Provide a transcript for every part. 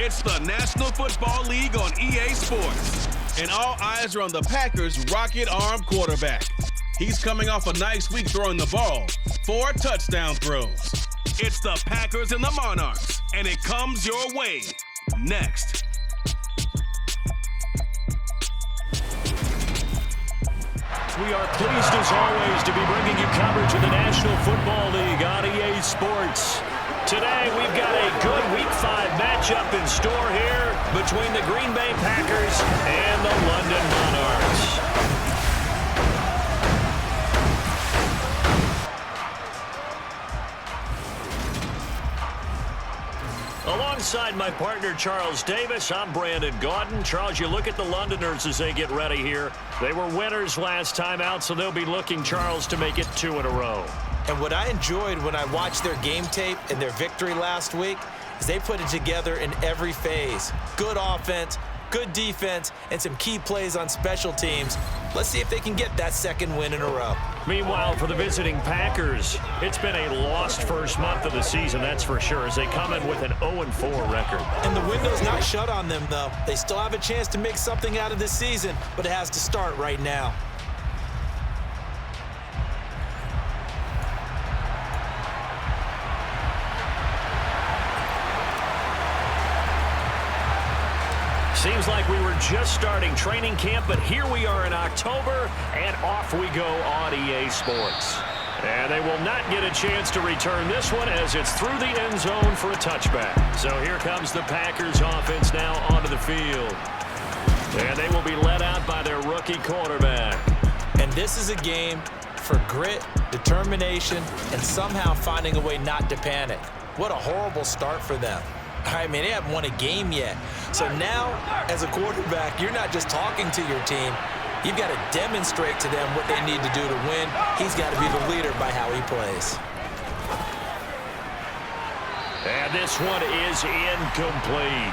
It's the National Football League on EA Sports. And all eyes are on the Packers' rocket-armed quarterback. He's coming off a nice week throwing the ball. 4 touchdown throws. It's the Packers and the Monarchs, and it comes your way next. We are pleased as always to be bringing you coverage of the National Football League on EA Sports. Today we've got a good Week 5 matchup in store here between the Green Bay Packers and the London Monarchs. Alongside my partner, Charles Davis, I'm Brandon Gaudin. Charles, you look at the Londoners as they get ready here. They were winners last time out, so they'll be looking, Charles, to make it 2 in a row. And what I enjoyed when I watched their game tape and their victory last week is they put it together in every phase. Good offense, good defense, and some key plays on special teams. Let's see if they can get that second win in a row. Meanwhile, for the visiting Packers, it's been a lost first month of the season, that's for sure, as they come in with an 0-4 record. And the window's not shut on them, though. They still have a chance to make something out of this season, but it has to start right now. Seems like we were just starting training camp, but here we are in October, and off we go on EA Sports. And they will not get a chance to return this one as it's through the end zone for a touchback. So here comes the Packers offense now onto the field. And they will be led out by their rookie quarterback. And this is a game for grit, determination, and somehow finding a way not to panic. What a horrible start for them. I mean, they haven't won a game yet. So now, as a quarterback, you're not just talking to your team. You've got to demonstrate to them what they need to do to win. He's got to be the leader by how he plays. And this one is incomplete.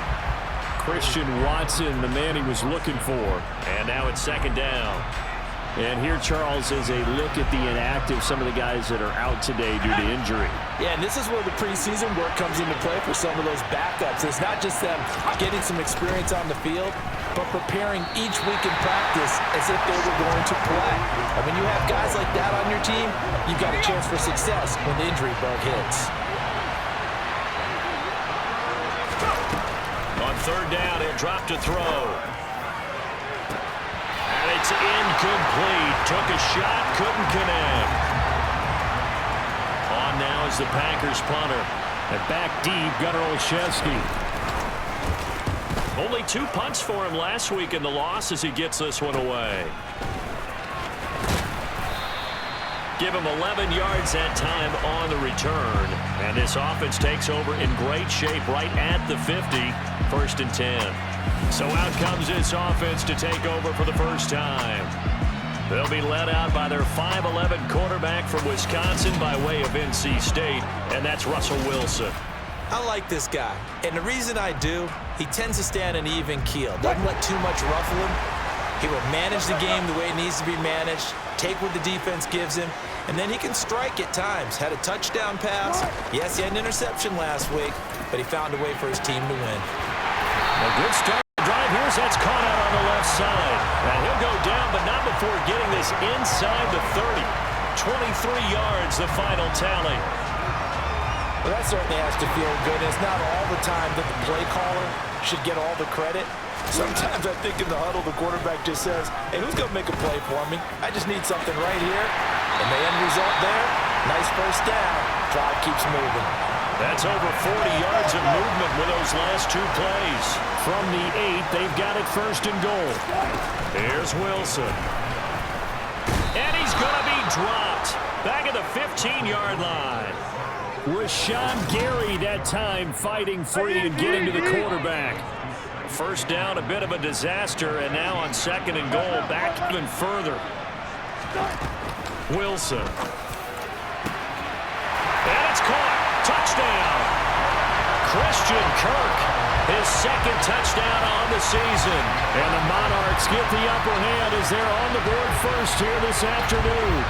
Christian Watson, the man he was looking for. And now it's second down. And here, Charles, is a look at the inactive, some of the guys that are out today due to injury. Yeah, and this is where the preseason work comes into play for some of those backups. It's not just them getting some experience on the field, but preparing each week in practice as if they were going to play. And when you have guys like that on your team, you've got a chance for success when the injury bug hits. On third down, he'll drop to throw. It's incomplete. Took a shot, couldn't connect. On now is the Packers punter. And back deep, Gunnar Olszewski. Only 2 punts for him last week in the loss as he gets this one away. Give him 11 yards that time on the return. And this offense takes over in great shape right at the 50. 1st and 10. So out comes this offense to take over for the first time. They'll be led out by their 5'11" quarterback from Wisconsin by way of NC State, and that's Russell Wilson. I like this guy, and the reason I do, he tends to stay on an even keel. Doesn't let too much ruffle him. He will manage the game the way it needs to be managed, take what the defense gives him, and then he can strike at times. Had a touchdown pass. Yes, he had an interception last week, but he found a way for his team to win. A good start drive here. That's caught out on the left side. And he'll go down, but not before getting this inside the 30. 23 yards, the final tally. Well, that certainly has to feel good. It's not all the time that the play caller should get all the credit. Sometimes I think in the huddle, the quarterback just says, hey, who's going to make a play for me? I just need something right here. And the end result there, nice first down. Drive keeps moving. That's over 40 yards of movement with those last 2 plays. From the 8, they've got it 1st and goal. Here's Wilson. And he's going to be dropped. Back at the 15-yard line. Rashawn Gary that time fighting free and getting to the quarterback. First down, a bit of a disaster, and now on 2nd and goal, back even further. Wilson. And it's caught. Touchdown. Christian Kirk, his 2nd touchdown on the season. And the Monarchs get the upper hand as they're on the board first here this afternoon.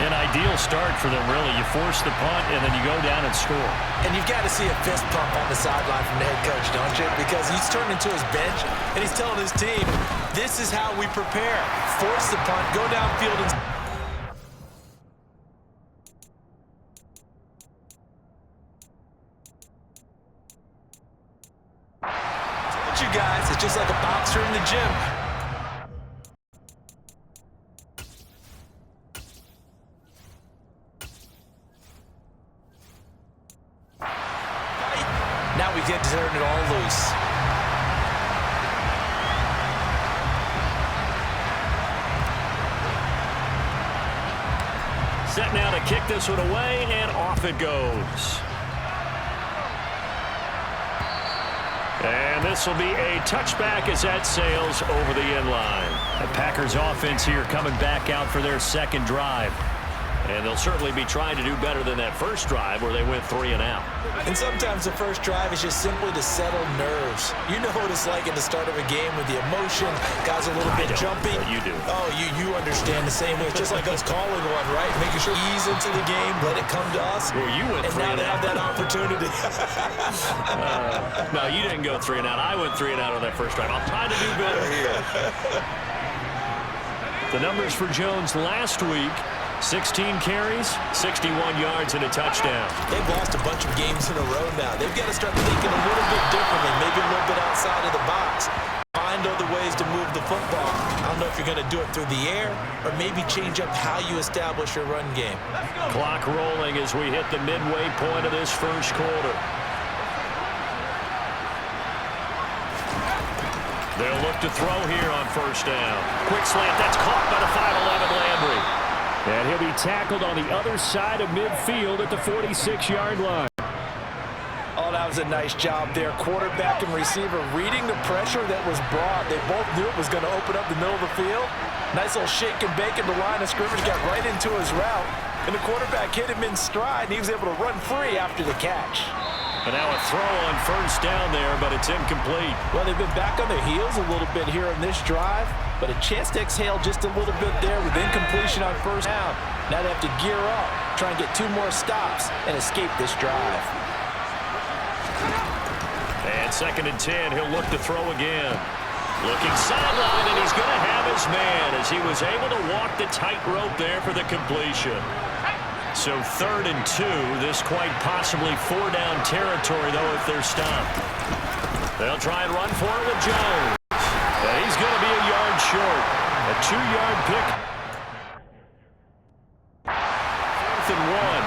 An ideal start for them, really. You force the punt, and then you go down and score. And you've got to see a fist pump on the sideline from the head coach, don't you? Because he's turned into his bench, and he's telling his team, this is how we prepare. Force the punt, go downfield, and... told you guys, it's just like a boxer in the gym. Now we get to turn it all loose. Set now to kick this one away, and off it goes. And this will be a touchback as that sails over the end line. The Packers offense here coming back out for their second drive. And they'll certainly be trying to do better than that first drive where they went 3 and out. And sometimes the first drive is just simply to settle nerves. You know what it's like at the start of a game with the emotion, guys a little bit jumpy. You do. Oh, you understand the same way. It's just like us calling one, right? Making sure ease into the game, let it come to us. Well, you went 3 and and now they out. have that opportunity. No, you didn't go 3 and out. I went 3 and out on that first drive. I'm trying to do better here. The numbers for Jones last week: 16 carries, 61 yards, and a touchdown. They've lost a bunch of games in a row now. They've got to start thinking a little bit differently, maybe a little bit outside of the box. Find other ways to move the football. I don't know if you're going to do it through the air or maybe change up how you establish your run game. Clock rolling as we hit the midway point of this first quarter. They'll look to throw here on first down. Quick slant, that's caught by the 5'11" Landry. And he'll be tackled on the other side of midfield at the 46-yard line. Oh, that was a nice job there. Quarterback and receiver reading the pressure that was brought. They both knew it was going to open up the middle of the field. Nice little shake and bake in the line of scrimmage. Got right into his route. And the quarterback hit him in stride. And he was able to run free after the catch. And now a throw on first down there, but it's incomplete. Well, they've been back on their heels a little bit here in this drive, but a chance to exhale just a little bit there with incompletion on first down. Now they have to gear up, try and get 2 more stops, and escape this drive. And 2nd and 10, he'll look to throw again. Looking sideline, and he's going to have his man as he was able to walk the tightrope there for the completion. So 3rd and 2, this quite possibly 4-down territory, though, if they're stopped. They'll try and run for it with Jones. And he's going to be a yard short. A 2-yard pick. 4th and 1.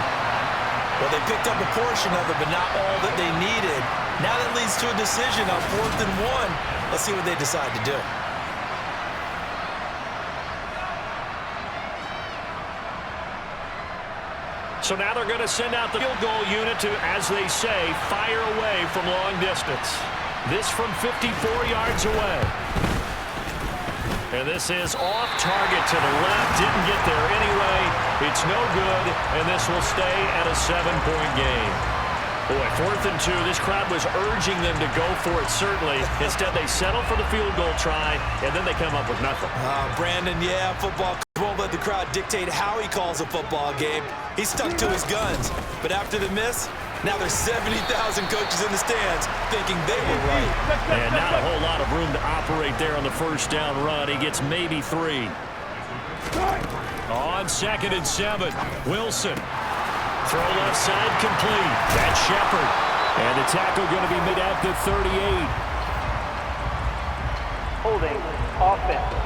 Well, they picked up a portion of it, but not all that they needed. Now that leads to a decision on 4th and 1. Let's see what they decide to do. So now they're going to send out the field goal unit to, as they say, fire away from long distance. This from 54 yards away. And this is off target to the left. Didn't get there anyway. It's no good, and this will stay at a 7-point game. Boy, 4th and 2. This crowd was urging them to go for it, certainly. Instead, they settle for the field goal try, and then they come up with nothing. Brandon, yeah, football won't let the crowd dictate how he calls a football game. He's stuck to his guns. But after the miss, now there's 70,000 coaches in the stands thinking they were right. And not a whole lot of room to operate there on the first down run. He gets maybe 3. On 2nd and 7, Wilson. Throw left side complete. That's Shepard. And the tackle going to be made at the 38. Holding offense.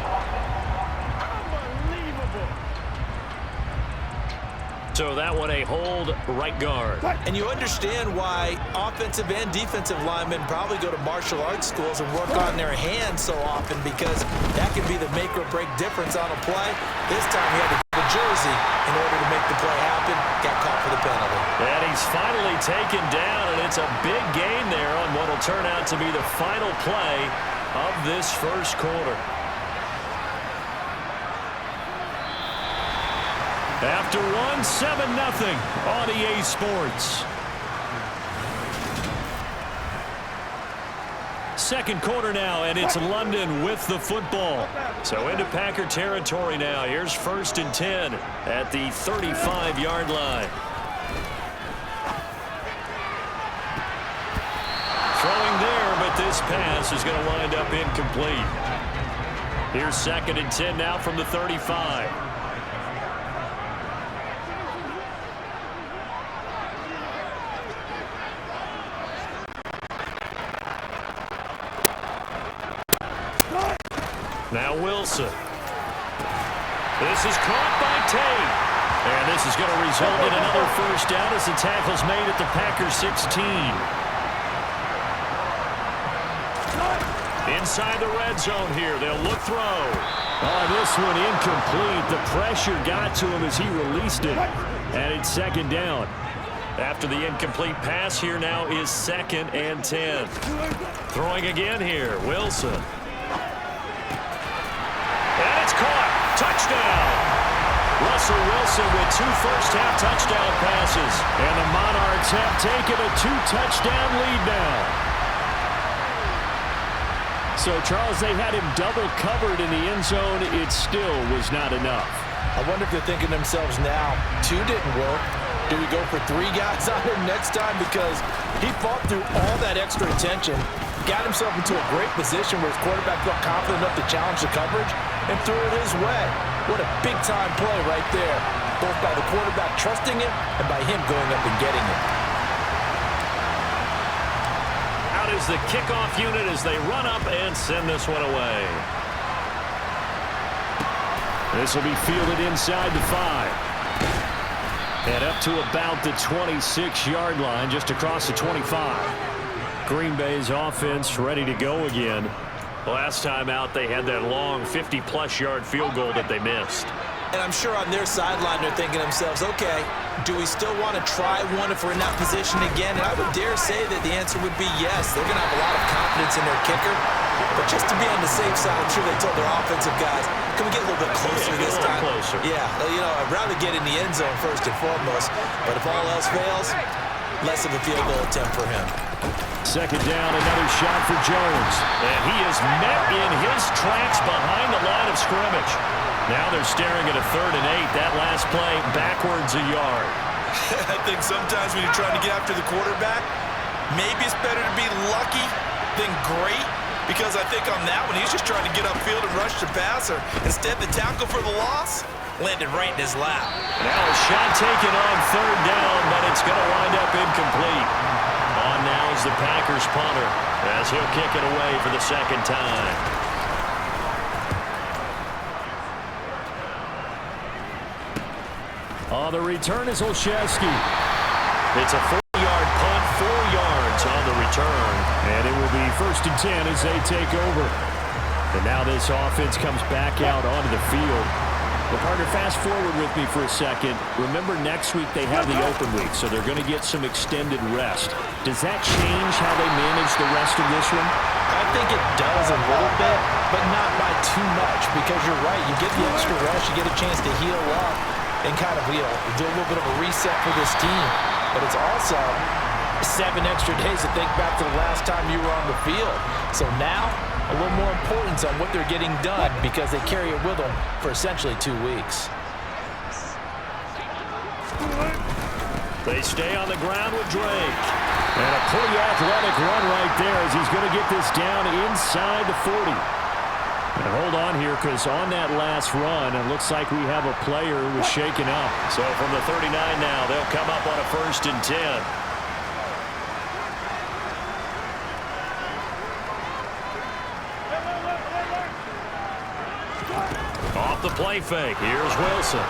So that one a hold right guard. And you understand why offensive and defensive linemen probably go to martial arts schools and work on their hands so often, because that can be the make or break difference on a play. This time he had to get the jersey in order to make the play happen. Got caught for the penalty. And he's finally taken down, and it's a big gain there on what will turn out to be the final play of this first quarter. After 7-0 on EA Sports. second quarter now, and it's London with the football. So into Packer territory now. Here's 1st and 10 at the 35-yard line. Throwing there, but this pass is going to wind up incomplete. Here's 2nd and 10 now from the 35. Now Wilson. This is caught by Tate. And this is going to result in another first down as the tackle's made at the Packers 16. Inside the red zone here. They'll look throw. Oh, this one incomplete. The pressure got to him as he released it. And it's 2nd down. After the incomplete pass, here now is 2nd and 10. Throwing again here. Wilson. And it's caught. Touchdown. Russell Wilson with 2 first-half touchdown passes. And the Monarchs have taken a 2-touchdown lead now. So, Charles, they had him double covered in the end zone. It still was not enough. I wonder if they're thinking to themselves now, 2 didn't work. Do we go for 3 guys on him next time? Because he fought through all that extra attention, got himself into a great position where his quarterback felt confident enough to challenge the coverage and threw it his way. What a big-time play right there, both by the quarterback trusting him and by him going up and getting it. Out is the kickoff unit as they run up and send this one away. This will be fielded inside the 5. And up to about the 26-yard line, just across the 25. Green Bay's offense ready to go again. Last time out, they had that long 50-plus yard field goal that they missed. And I'm sure on their sideline, they're thinking to themselves, okay, do we still want to try one if we're in that position again? And I would dare say that the answer would be yes. They're going to have a lot of confidence in their kicker. But just to be on the safe side, I'm sure they told their offensive guys, can we get a little bit closer this time? Closer. Yeah, you know, I'd rather get in the end zone first and foremost. But if all else fails, less of a field goal attempt for him. 2nd down, another shot for Jones. And he is met in his tracks behind the line of scrimmage. Now they're staring at a 3rd and 8. That last play backwards a yard. I think sometimes when you're trying to get after the quarterback, maybe it's better to be lucky than great. Because I think on that one, he's just trying to get upfield and rush the passer. Instead, the tackle for the loss landed right in his lap. Now a shot taken on 3rd down, but it's going to wind up incomplete. On now is the Packers punter as he'll kick it away for the 2nd time. On the return is Olszewski. It's a 40-yard punt, 4 yards on the return. And it will be 1st and 10 as they take over. And now this offense comes back out onto the field. Well, partner, fast forward with me for a second. Remember, next week they have the open week, so they're going to get some extended rest. Does that change how they manage the rest of this one? I think it does a little bit, but not by too much, because you're right. You get the extra rest, you get a chance to heal up and kind of, you know, do a little bit of a reset for this team. But it's also 7 extra days to think back to the last time you were on the field. So now, a little more importance on what they're getting done because they carry it with them for essentially 2 weeks. They stay on the ground with Drake. And a pretty athletic run right there as he's going to get this down inside the 40. And hold on here, because on that last run, it looks like we have a player who was shaken up. So from the 39 now, they'll come up on a 1st and 10. Off the play fake. Here's Wilson.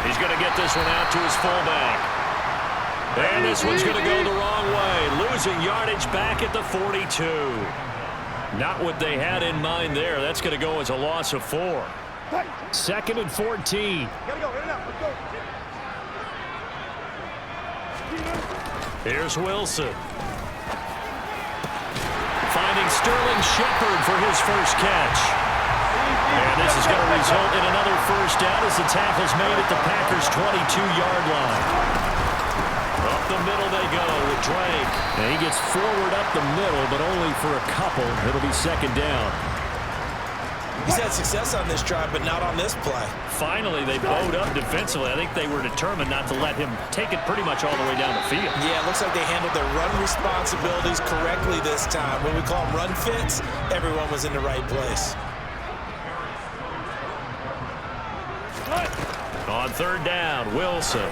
He's going to get this one out to his fullback. And this one's going to go the wrong way. Losing yardage back at the 42. Not what they had in mind there. That's going to go as a loss of 4. 2nd and 14. Here's Wilson. Finding Sterling Shepard for his first catch. And this is going to result in another first down as the tackle's made at the Packers' 22-yard line. Well, the middle they go with Drake. And he gets forward up the middle, but only for a couple. It'll be second down. He's had success on this drive, but not on this play. Finally, they bowed up defensively. I think they were determined not to let him take it pretty much all the way down the field. Yeah, it looks like they handled their run responsibilities correctly this time. When we call them run fits, everyone was in the right place. On third down, Wilson.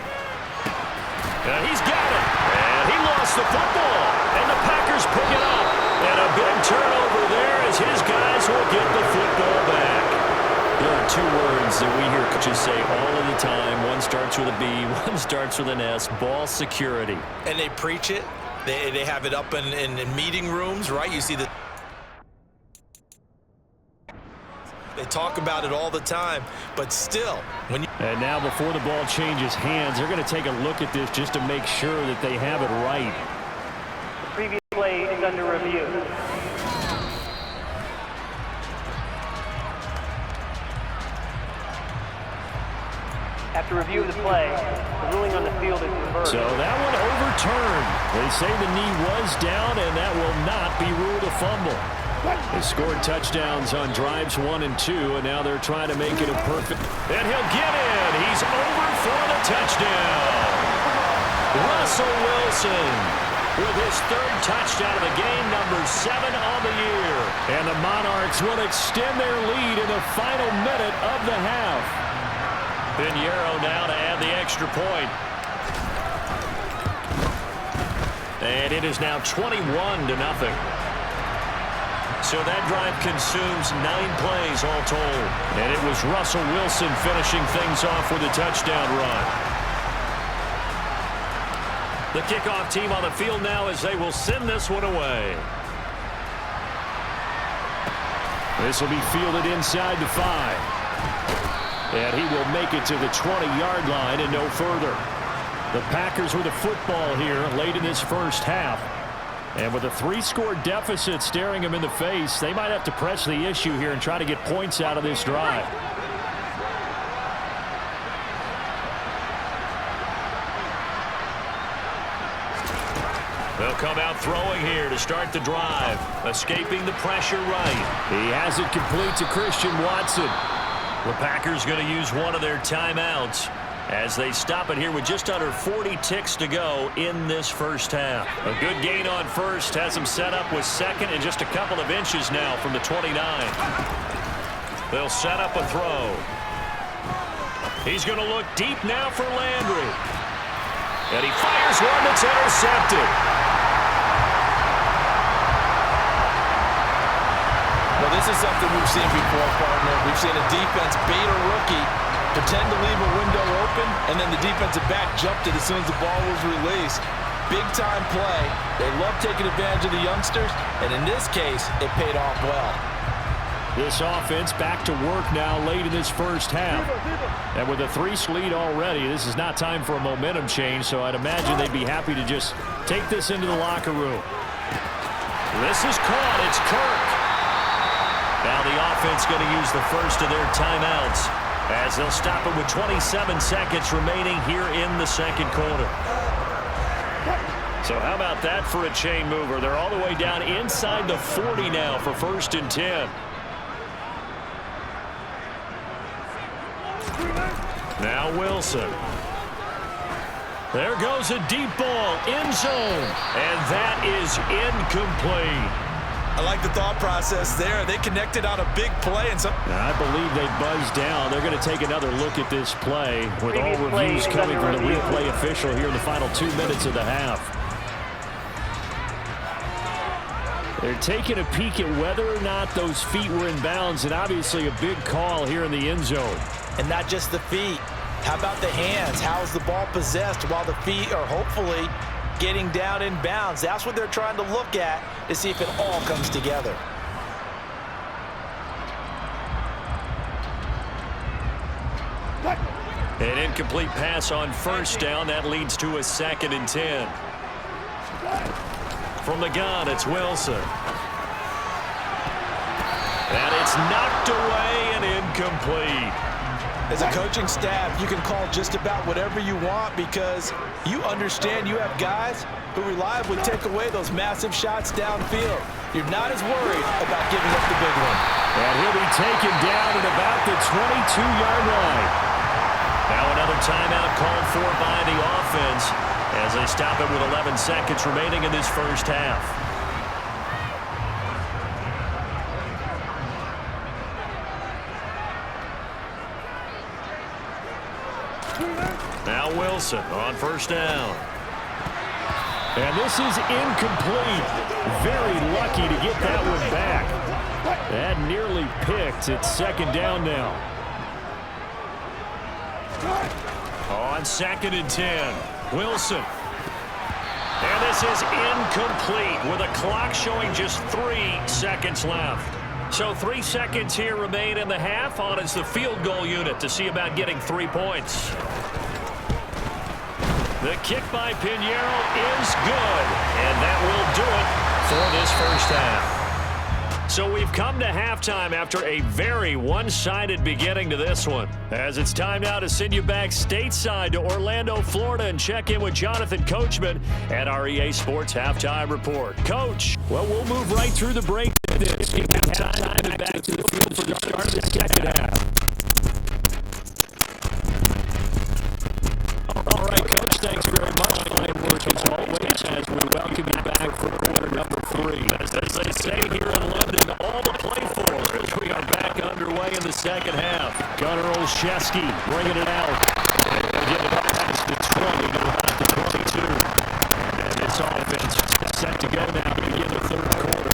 He's got it. And he lost the football. And the Packers pick it up. And a big turnover there as his guys will get the football back. There are two words that we hear coaches say all of the time. One starts with a B, one starts with an S. Ball security. And they preach it. They have it up in meeting rooms, right? You see the... They talk about it all the time, but still, when you... And now before the ball changes hands, they're going to take a look at this just to make sure that they have it right. The previous play is under review. After review of the play, the ruling on the field is reversed. So that one overturned. They say the knee was down, and that will not be ruled a fumble. They scored touchdowns on drives 1 and 2, and now they're trying to make it a perfect. And he'll get in. He's over for the touchdown. Russell Wilson with his third touchdown of the game, number 7 on the year. And the Monarchs will extend their lead in the final minute of the half. Pinheiro now to add the extra point. And it is now 21-0. So that drive consumes 9 plays all told. And it was Russell Wilson finishing things off with a touchdown run. The kickoff team on the field now as they will send this one away. This will be fielded inside the 5. And he will make it to the 20-yard line and no further. The Packers with a football here late in this first half. And with a 3-score deficit staring them in the face, they might have to press the issue here and try to get points out of this drive. They'll come out throwing here to start the drive, escaping the pressure right. He has it complete to Christian Watson. The Packers going to use one of their timeouts as they stop it here with just under 40 ticks to go in this first half. A good gain on first has them set up with second and just a couple of inches now from the 29. They'll set up a throw. He's going to look deep now for Landry. And he fires one that's intercepted. Well, this is something we've seen before, partner. We've seen a defense bait a rookie, pretend to leave a window open, and then the defensive back jumped it as soon as the ball was released. Big-time play. They love taking advantage of the youngsters, and in this case, it paid off well. This offense back to work now late in this first half. And with a 3 lead already, this is not time for a momentum change, so I'd imagine they'd be happy to just take this into the locker room. This is caught. It's Kirk. Now the offense going to use the first of their timeouts as they'll stop it with 27 seconds remaining here in the second quarter. So how about that for a chain mover? They're all the way down inside the 40 now for 1st and 10. Now Wilson. There goes a deep ball, end zone, and that is incomplete. I like the thought process there. They connected on a big play. And I believe they buzzed down. They're going to take another look at this play with all reviews coming from the replay official here in the final 2 minutes of the half. They're taking a peek at whether or not those feet were in bounds, and obviously a big call here in the end zone. And not just the feet. How about the hands? How is the ball possessed while the feet are hopefully getting down in bounds? That's what they're trying to look at to see if it all comes together. An incomplete pass on first down. That leads to a 2nd and 10. From the gun, it's Wilson. And it's knocked away and incomplete. As a coaching staff, you can call just about whatever you want because you understand you have guys who reliably take away those massive shots downfield. You're not as worried about giving up the big one. And he'll be taken down at about the 22-yard line. Now another timeout called for by the offense as they stop it with 11 seconds remaining in this first half. Now Wilson on first down. And this is incomplete. Very lucky to get that one back. That nearly picked. It's second down now. On 2nd and 10. Wilson. And this is incomplete with a clock showing just 3 seconds left. So 3 seconds here remain in the half. On is the field goal unit to see about getting 3 points. The kick by Pinheiro is good, and that will do it for this first half. So we've come to halftime after a very one-sided beginning to this one. As it's time now to send you back stateside to Orlando, Florida, and check in with Jonathan Coachman at our EA Sports Halftime Report. Coach. Well, we'll move right through the break. Halftime and back to the field for the start of the second half. All right, Coach, thanks very much. Fine work as always as we welcome you back for quarter number 3. As they say here in London, all to play for as we are back underway in the second half. Gunnar Olszewski bringing it out. They'll get it up past the 20 to about the 22. And this offense set to go now to begin the third quarter.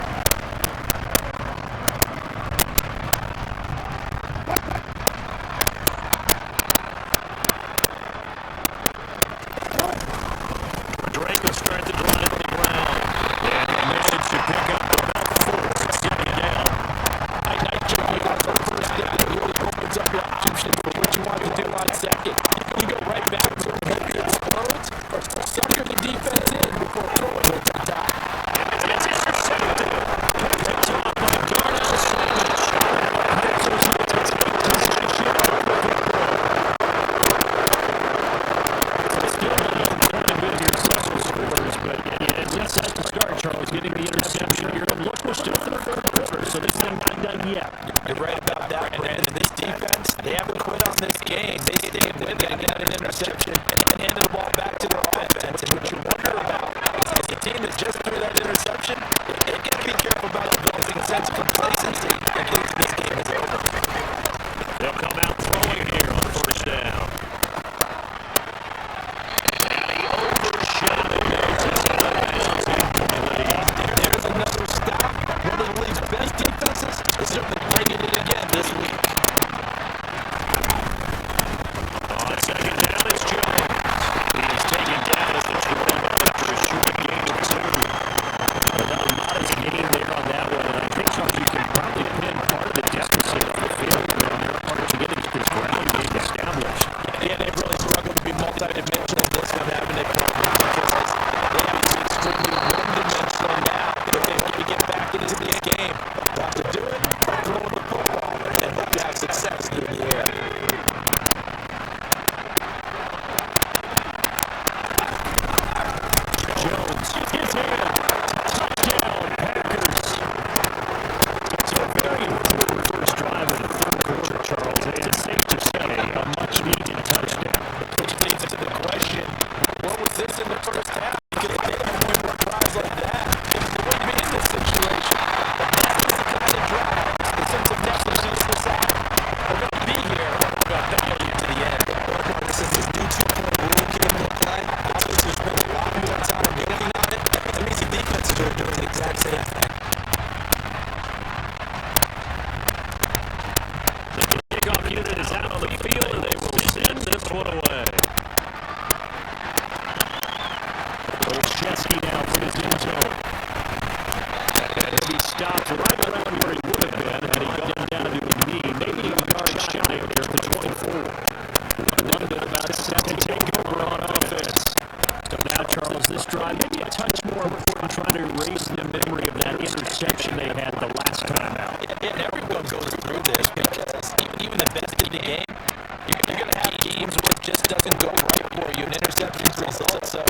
doesn't go right for you, an interception's result. So,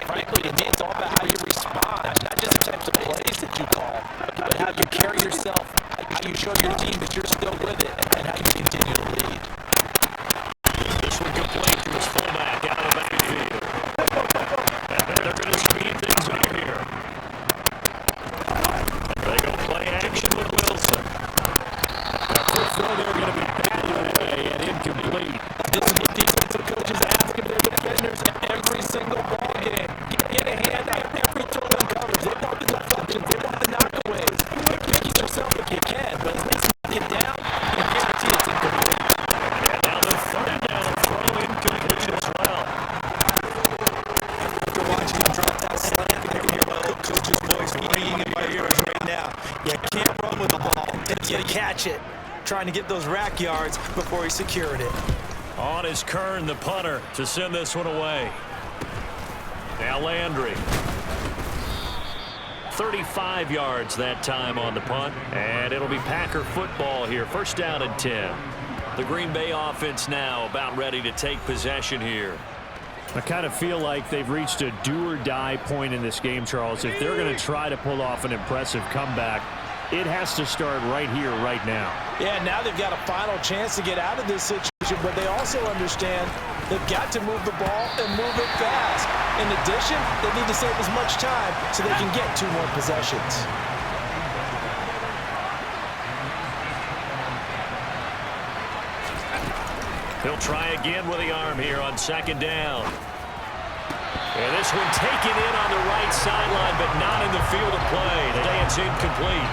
frankly, to me, it's all about how you respond, not just the types of plays that you call, but how you carry yourself, how you show your team that you're still with it, and how you continue to lead. This one complete to his fullback out of the backfield. And they're going to speed things up here. They go play action with Wilson. Now, quick throw there going to be batted away and incomplete. This is what defensive coaches ask of their defenders in every single ball game. Get a hand on every throw and coverage. They want the deflections. They want the knockaways. Pick it yourself if you can, but at least knock it down and guarantee it's incomplete. And now the third down throw incomplete as well. After watching him drop that slant, I can hear my old coach's voice ringing in my ears right now. You can't run with the ball until you catch it. Trying to get those rack yards before he secured it. On is Kern, the punter, to send this one away. Now Landry. 35 yards that time on the punt, and it'll be Packer football here. First down and 10. The Green Bay offense now about ready to take possession here. I kind of feel like they've reached a do-or-die point in this game, Charles. If they're going to try to pull off an impressive comeback, it has to start right here, right now. Yeah, now they've got a final chance to get out of this situation, but they also understand they've got to move the ball and move it fast. In addition, they need to save as much time so they can get 2 more possessions. He'll try again with the arm here on second down. And this one taken in on the right sideline, but not in the field of play. Today it's incomplete.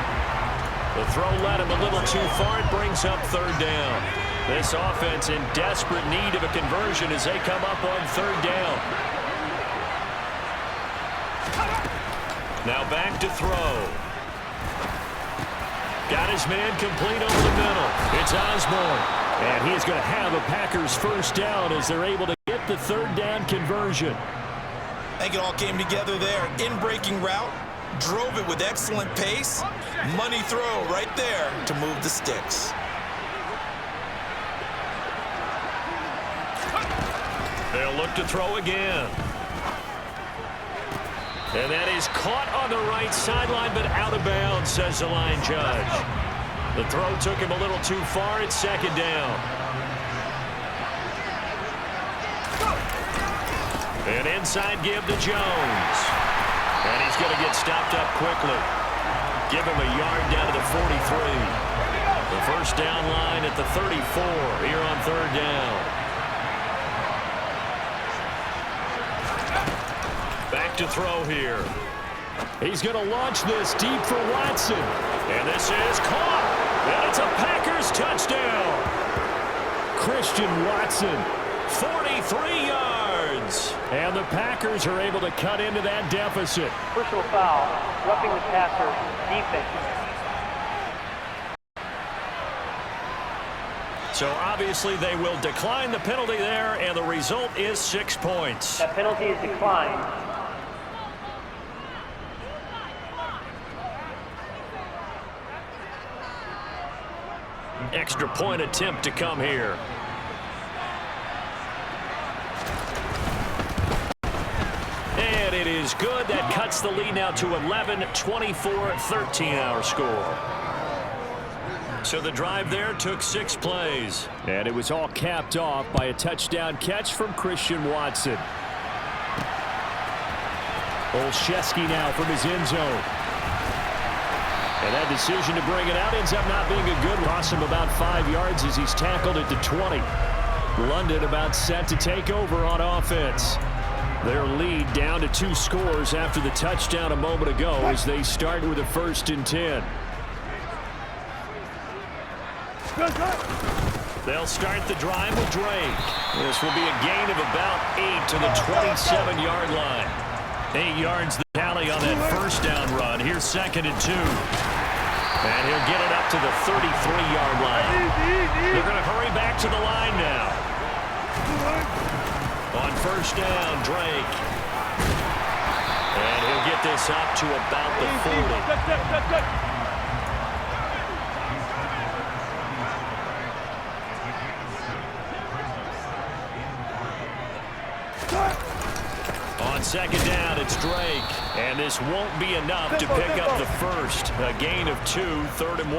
The throw led him a little too far. It brings up third down. This offense in desperate need of a conversion as they come up on third down. Now back to throw. Got his man complete over the middle. It's Osborne. And he's going to have a Packers first down as they're able to get the third down conversion. I think it all came together there. In-breaking route, drove it with excellent pace. Money throw right there to move the sticks. They'll look to throw again. And that is caught on the right sideline, but out of bounds, says the line judge. The throw took him a little too far. It's second down. An inside give to Jones. And he's going to get stopped up quickly. Give him a yard down to the 43. The first down line at the 34 here on third down. Back to throw here. He's going to launch this deep for Watson. And this is caught. And it's a Packers touchdown. Christian Watson. 43 yards. And the Packers are able to cut into that deficit. Personal foul, roughing the passer, defense. So obviously they will decline the penalty there, and the result is 6 points. That penalty is declined. Extra point attempt to come here. And it is good. That cuts the lead now to 11, 24-13 our score. So the drive there took 6 plays. And it was all capped off by a touchdown catch from Christian Watson. Olszewski now from his end zone. And that decision to bring it out ends up not being a good loss. Him about 5 yards as he's tackled at the 20. London about set to take over on offense. Their lead down to 2 scores after the touchdown a moment ago as they start with a 1st and 10. They'll start the drive with Drake. This will be a gain of about 8 to the 27-yard line. 8 yards the tally on that first down run. Here's 2nd and 2. And he'll get it up to the 33-yard line. They're going to hurry back to the line now. On first down, Drake. And he'll get this up to about the 40. On second down, it's Drake. And this won't be enough to pick up the first. A gain of 2, 3rd and 1.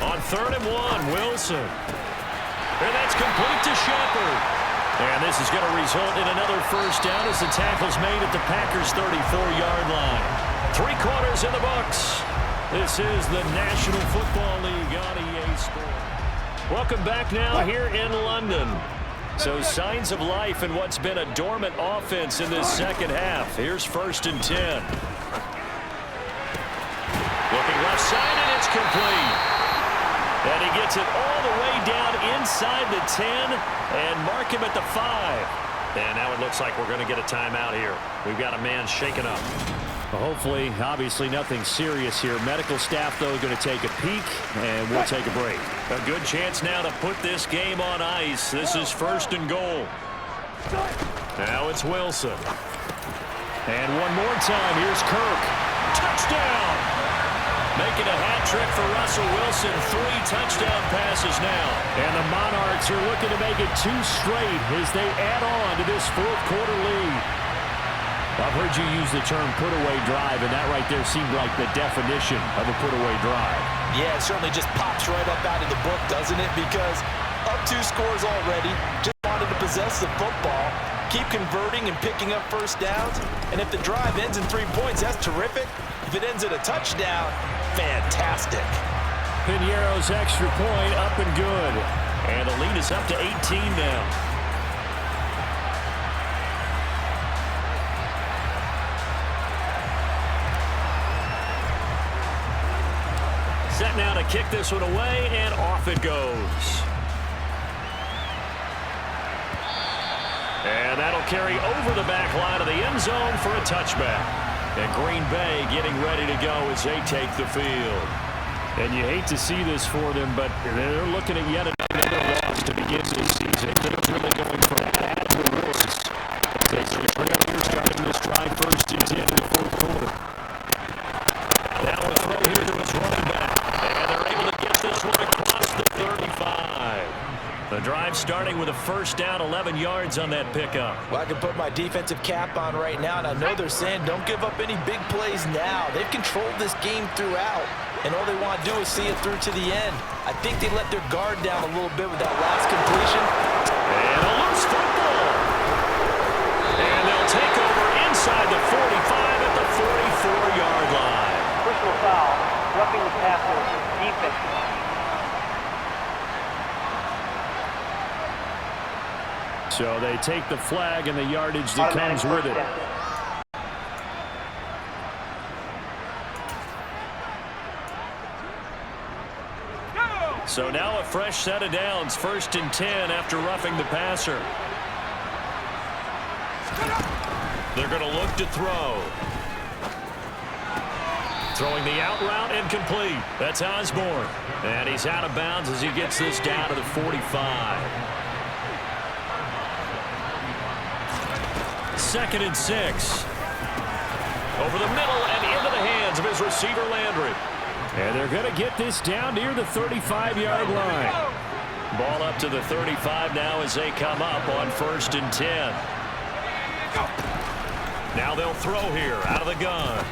On 3rd and 1, Wilson. And that's complete to Shepard. And this is going to result in another first down as the tackle's made at the Packers' 34-yard line. 3 quarters in the books. This is the National Football League on EA Sports. Welcome back now here in London. So signs of life in what's been a dormant offense in this second half. Here's 1st and 10. Looking left side, and it's complete. And he gets it all the way down inside the 10 and mark him at the 5. And now it looks like we're going to get a timeout here. We've got a man shaken up. Well, hopefully, obviously nothing serious here. Medical staff, though, going to take a peek, and we'll take a break. A good chance now to put this game on ice. This is 1st and goal. Now it's Wilson. And one more time, here's Kirk. Touchdown! Making a hat trick for Russell Wilson. 3 touchdown passes now. And the Monarchs are looking to make it 2 straight as they add on to this 4th quarter lead. I've heard you use the term put-away drive, and that right there seemed like the definition of a put-away drive. Yeah, it certainly just pops right up out of the book, doesn't it? Because up 2 scores already, just wanted to possess the football, keep converting and picking up first downs. And if the drive ends in 3 points, that's terrific. If it ends in a touchdown, fantastic. Piñeiro's extra point up and good. And the lead is up to 18 now. Set now to kick this one away, and off it goes. And that'll carry over the back line of the end zone for a touchback. And Green Bay getting ready to go as they take the field. And you hate to see this for them, but they're looking at yet another loss to begin this season. Things really going from bad to worse. They trail starting this drive 1st and 10 in the 4th quarter. Now a throw here to his running back. And they're able to get this one across the 35. The drive starting with a first down, 11 yards on that pickup. Well, I can put my defensive cap on right now, and I know they're saying don't give up any big plays now. They've controlled this game throughout, and all they want to do is see it through to the end. I think they let their guard down a little bit with that last completion. And a loose football. And they'll take over inside the 45 at the 44-yard line. Personal foul, roughing the passer, defense. So they take the flag and the yardage that comes with it. So now a fresh set of downs, 1st and 10 after roughing the passer. They're going to look to throw. Throwing the out route incomplete. That's Osborne. And he's out of bounds as he gets this down to the 45. 2nd and 6. Over the middle and into the hands of his receiver, Landry. And they're going to get this down near the 35-yard line. Ball up to the 35 now as they come up on 1st and 10. Now they'll throw here out of the gun.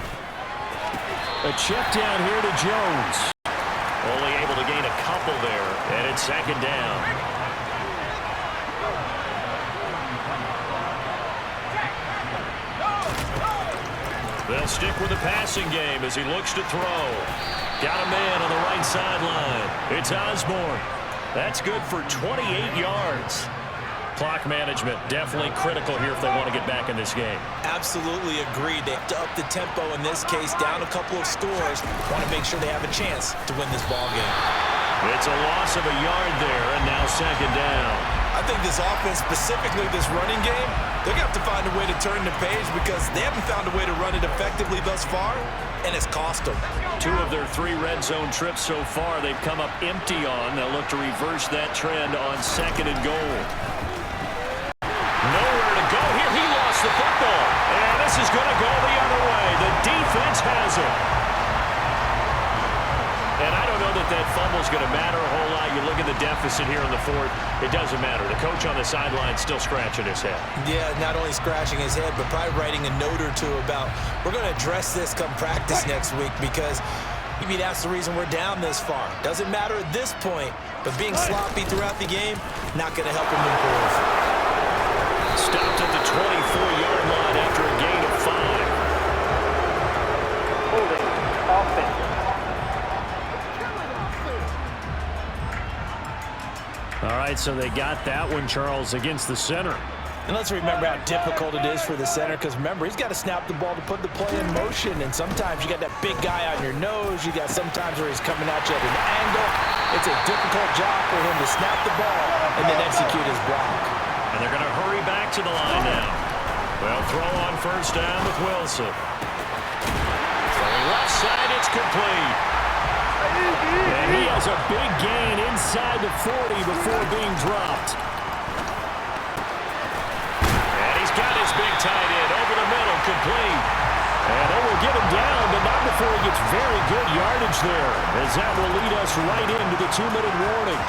A check down here to Jones. Only able to gain a couple there, and it's 2nd down. They'll stick with the passing game as he looks to throw. Got a man on the right sideline. It's Osborne. That's good for 28 yards. Clock management definitely critical here if they want to get back in this game. Absolutely agreed. They have to up the tempo in this case, down a couple of scores. Want to make sure they have a chance to win this ball game. It's a loss of a yard there, and now 2nd down. I think this offense, specifically this running game, they're going to have to find a way to turn the page because they haven't found a way to run it effectively thus far, and it's cost them. 2 of their 3 red zone trips so far they've come up empty on. They'll look to reverse that trend on 2nd and goal. Nowhere to go here. He lost the football, and this is going to go the other way. The defense has it. And I don't know that that fumble is going to matter a whole lot. You look at the deficit here in the fourth. It doesn't matter. The coach on the sideline still scratching his head. Yeah, not only scratching his head, but probably writing a note or two about, we're going to address this come practice next week, because maybe that's the reason we're down this far. Doesn't matter at this point, but being sloppy throughout the game, not going to help him improve. Stopped at the 24-yard line after a gain of 5. Holding. Offense. All right, so they got that one, Charles, against the center. And let's remember how difficult it is for the center, because remember, he's got to snap the ball to put the play in motion, and sometimes you got that big guy on your nose. You got sometimes where he's coming at you at an angle. It's a difficult job for him to snap the ball and then execute his block. And they're going to hurry back to the line now. Well, throw on first down with Wilson. From the left side, it's complete. And he has a big gain inside the 40 before being dropped. And he's got his big tight end over the middle, complete. And they will get him down, but not before he gets very good yardage there, as that will lead us right into the 2-minute warning.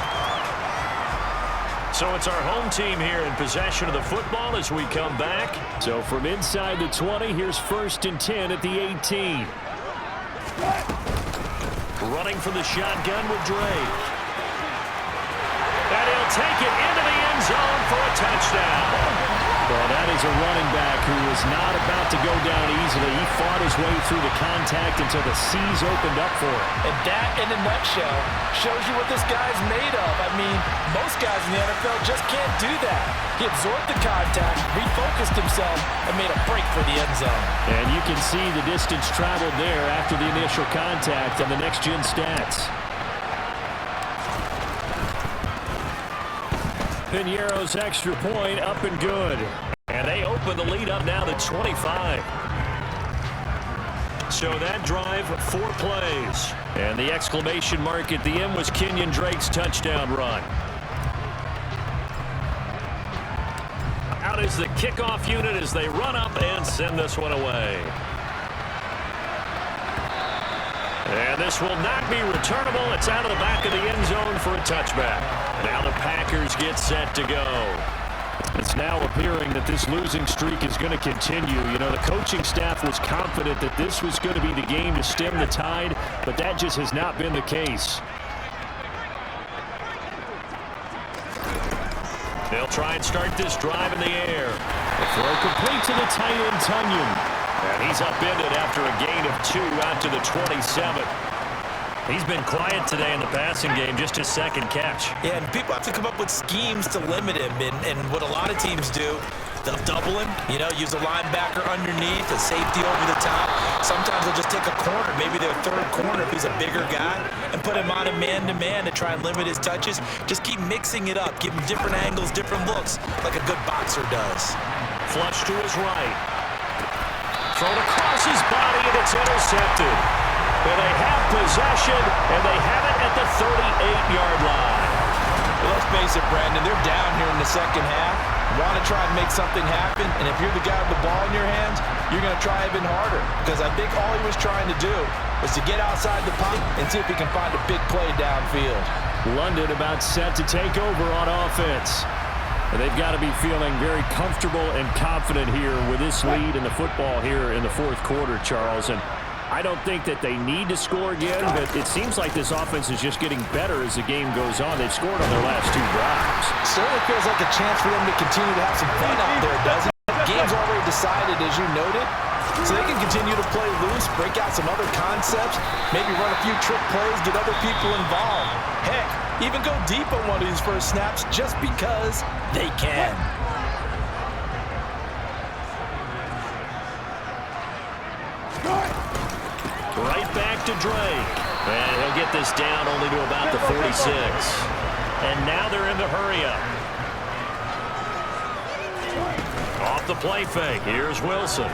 So it's our home team here in possession of the football as we come back. So from inside the 20, here's 1st and 10 at the 18. Running for the shotgun with Drake. And he'll take it into the end zone for a touchdown. Well, that is a running back who is not about to go down easily. He fought his way through the contact until the seas opened up for him. And that, in a nutshell, shows you what this guy's made of. I mean, most guys in the NFL just can't do that. He absorbed the contact, refocused himself, and made a break for the end zone. And you can see the distance traveled there after the initial contact on the next-gen stats. Piñeiro's extra point up and good. And they open the lead up now to 25. So that drive, 4 plays. And the exclamation mark at the end was Kenyon Drake's touchdown run. Out is the kickoff unit as they run up and send this one away. And this will not be returnable. It's out of the back of the end zone for a touchback. Now the Packers get set to go. It's now appearing that this losing streak is going to continue. You know, the coaching staff was confident that this was going to be the game to stem the tide, but that just has not been the case. They'll try and start this drive in the air. The throw complete to the tight end, Tunyon. And he's upended after a gain of 2 out to the 27. He's been quiet today in the passing game, just his 2nd catch. Yeah, and people have to come up with schemes to limit him. And what a lot of teams do, they'll double him, you know, use a linebacker underneath, a safety over the top. Sometimes they'll just take a corner, maybe their 3rd corner if he's a bigger guy, and put him on a man-to-man to try and limit his touches. Just keep mixing it up, give him different angles, different looks, like a good boxer does. Flush to his right. Thrown across his body, and it's intercepted. Well, they have possession, and they have it at the 38-yard line. Well, let's face it, Brandon, they're down here in the 2nd half. Want to try and make something happen, and if you're the guy with the ball in your hands, you're going to try even harder, because I think all he was trying to do was to get outside the pocket and see if he can find a big play downfield. London about set to take over on offense. And they've got to be feeling very comfortable and confident here with this lead in the football here in the 4th quarter, Charles. And I don't think that they need to score again, but it seems like this offense is just getting better as the game goes on. They've scored on their last 2 drives. Certainly feels like a chance for them to continue to have some fun out there, doesn't it? The game's already decided, as you noted, so they can continue to play loose, break out some other concepts, maybe run a few trick plays, get other people involved. Heck, even go deep on one of these first snaps just because they can. Right back to Drake. And he'll get this down only to about the 46. And now they're in the hurry-up. Off the play fake. Here's Wilson.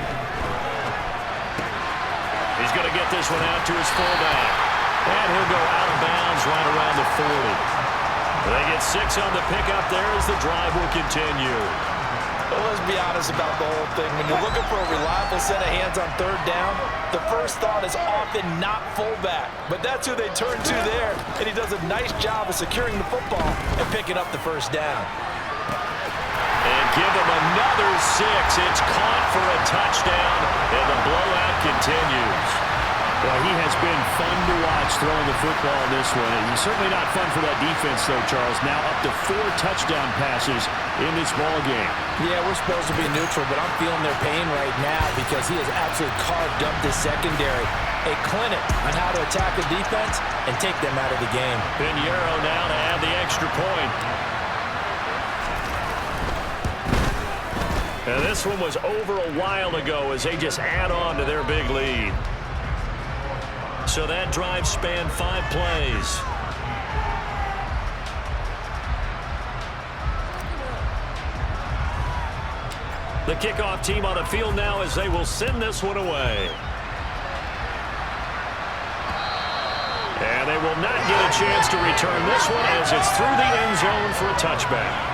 He's going to get this one out to his fullback. And he'll go out of bounds right around the 40. They get 6 on the pickup there as the drive will continue. Well, let's be honest about the whole thing. When you're looking for a reliable set of hands on third down, the first thought is often not fullback. But that's who they turn to there, and he does a nice job of securing the football and picking up the first down. And give him another 6. It's caught for a touchdown, and the blowout continues. Well, he has been fun to watch throwing the football in this one. And he's certainly not fun for that defense, though, Charles. Now up to 4 touchdown passes in this ball game. Yeah, we're supposed to be neutral, but I'm feeling their pain right now because he has absolutely carved up this secondary. A clinic on how to attack a defense and take them out of the game. Pinheiro now to add the extra point. And this one was over a while ago as they just add on to their big lead. So that drive spanned 5 plays. The kickoff team on the field now as they will send this one away. And they will not get a chance to return this one as it's through the end zone for a touchback.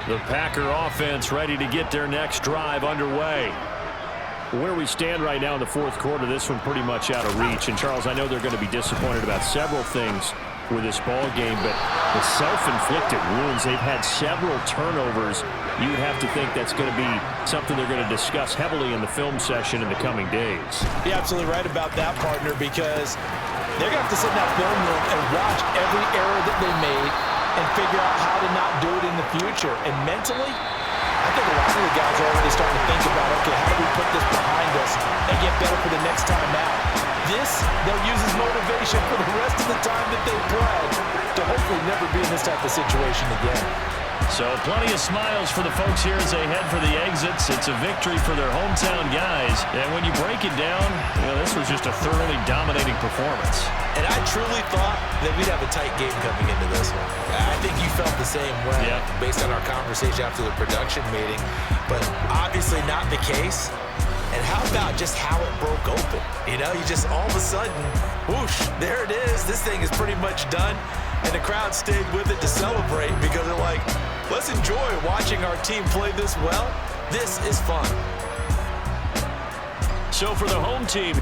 The Packer offense ready to get their next drive underway. Where we stand right now in the fourth quarter, this one pretty much out of reach. And, Charles, I know they're going to be disappointed about several things with this ball game, but the self-inflicted wounds, they've had several turnovers. You would have to think that's going to be something they're going to discuss heavily in the film session in the coming days. You're absolutely right about that, partner, because they're going to have to sit in that film room and watch every error that they made and figure out how to not do it in the future. And mentally, I think a lot of the guys are already starting to think about, okay, how do we put this behind us and get better for the next time out? This, they'll use as motivation for the rest of the time that they play to hopefully never be in this type of situation again. So plenty of smiles for the folks here as they head for the exits. It's a victory for their hometown guys. And when you break it down, you know, this was just a thoroughly dominating performance. And I truly thought that we'd have a tight game coming into this one. I think you felt the same way based on our conversation after the production meeting. But obviously not the case. And how about just how it broke open? You know, you just all of a sudden, whoosh, there it is. This thing is pretty much done. And the crowd stayed with it to celebrate because they're like, let's enjoy watching our team play this well. This is fun. So for the home team,